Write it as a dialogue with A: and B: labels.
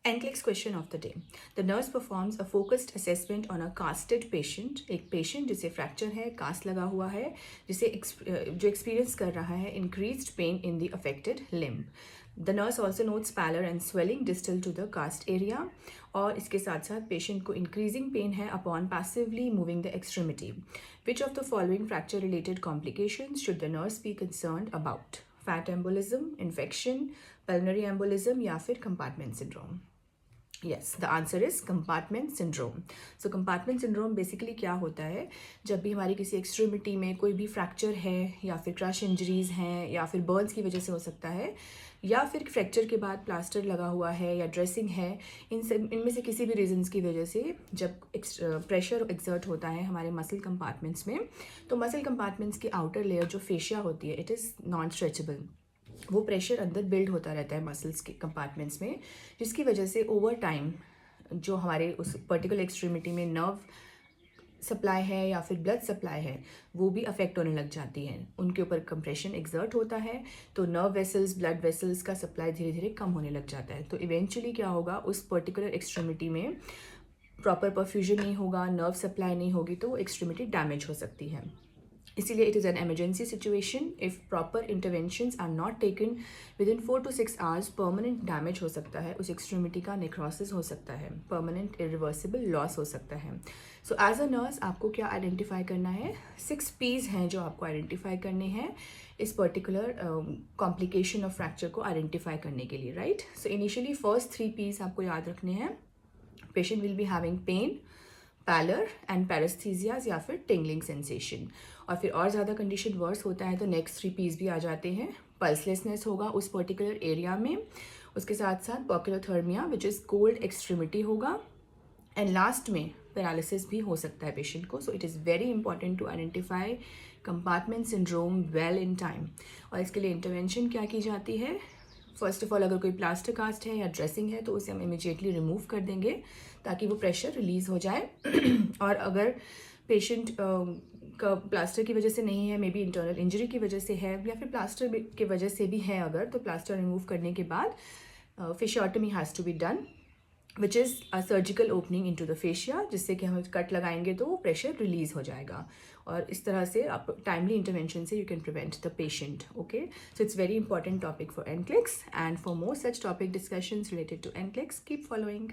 A: NCLEX question of the day. The nurse performs a focused assessment on a casted patient. एक patient जिसे fracture है, cast लगा हुआ है, जिसे जो experience कर रहा है increased pain in the affected limb. The nurse also notes pallor and swelling distal to the cast area. और इसके साथ साथ patient को increasing pain है upon passively moving the extremity. Which of the following fracture related complications should the nurse be concerned about? Fat embolism, infection, pulmonary embolism या फिर compartment syndrome? Yes, the answer is compartment syndrome. So compartment syndrome basically क्या होता है, जब भी हमारी किसी extremity में कोई भी फ्रैक्चर है या फिर क्रश इंजरीज हैं या फिर बर्न्स की वजह से हो सकता है या फिर फ्रैक्चर के बाद प्लास्टर लगा हुआ है या ड्रेसिंग है, इनमें से किसी भी रीजंस की वजह से जब प्रेशर एक्सर्ट होता है हमारे मसल कंपार्टमेंट्स में, तो मसल कंपार्टमेंट्स की आउटर लेयर जो फेशिया होती है, इट इज़ नॉन स्ट्रेचेबल. वो प्रेशर अंदर बिल्ड होता रहता है मसल्स के कंपार्टमेंट्स में, जिसकी वजह से ओवर टाइम जो हमारे उस पर्टिकुलर एक्सट्रीमिटी में नर्व सप्लाई है या फिर ब्लड सप्लाई है वो भी अफेक्ट होने लग जाती है. उनके ऊपर कंप्रेशन एक्सर्ट होता है तो नर्व वेसल्स, ब्लड वेसल्स का सप्लाई धीरे धीरे कम होने लग जाता है. तो इवेंचुअली क्या होगा, उस पर्टिकुलर एक्सट्रीमिटी में प्रॉपर परफ्यूजन नहीं होगा, नर्व सप्लाई नहीं होगी, तो वो एक्सट्रीमिटी डैमेज हो सकती है. इसीलिए it is an emergency situation. If proper interventions are not taken within 4 to 6 hours, permanent damage हो सकता है, उस एक्सट्रीमिटी का नेक्रोसिस हो सकता है, परमानेंट इरिवर्सिबल लॉस हो सकता है. सो एज अ नर्स आपको क्या आइडेंटिफाई करना है? 6 P's हैं जो आपको आइडेंटिफाई करने हैं इस पर्टिकुलर कॉम्प्लिकेशन ऑफ फ्रैक्चर को आइडेंटिफाई करने के लिए, right? So initially first 3 P's आपको याद रखने हैं. Patient will be having pain, pallor and paresthesias या फिर टिंगलिंग सेंसेशन. और फिर और ज़्यादा कंडीशन वर्स होता है तो नेक्स्ट 3 P's भी आ जाते हैं. पल्सलेसनेस होगा उस पर्टिकुलर एरिया में, उसके साथ साथ poikilothermia which is cold extremity होगा, एंड लास्ट में पैरालिसिस भी हो सकता है पेशेंट को. So it is very important to identify compartment syndrome well in time. और इसके लिए इंटरवेंशन क्या की जाती है? फर्स्ट ऑफ ऑल, अगर कोई प्लास्टर कास्ट है या ड्रेसिंग है तो उसे हम इमीडिएटली रिमूव कर देंगे ताकि वो प्रेशर रिलीज़ हो जाए. और अगर पेशेंट का प्लास्टर की वजह से नहीं है, मे बी इंटरनल इंजरी की वजह से है या फिर प्लास्टर की वजह से भी है अगर, तो प्लास्टर रिमूव करने के बाद fasciotomy has to be done which is a surgical opening into the fascia, जिससे कि हम कट लगाएंगे तो वो प्रेशर रिलीज़ हो जाएगा. और इस तरह से आप टाइमली इंटरवेंशन से you can prevent the patient. Okay, so it's very important topic for NCLEX, and for more such topic discussions related to NCLEX, keep following.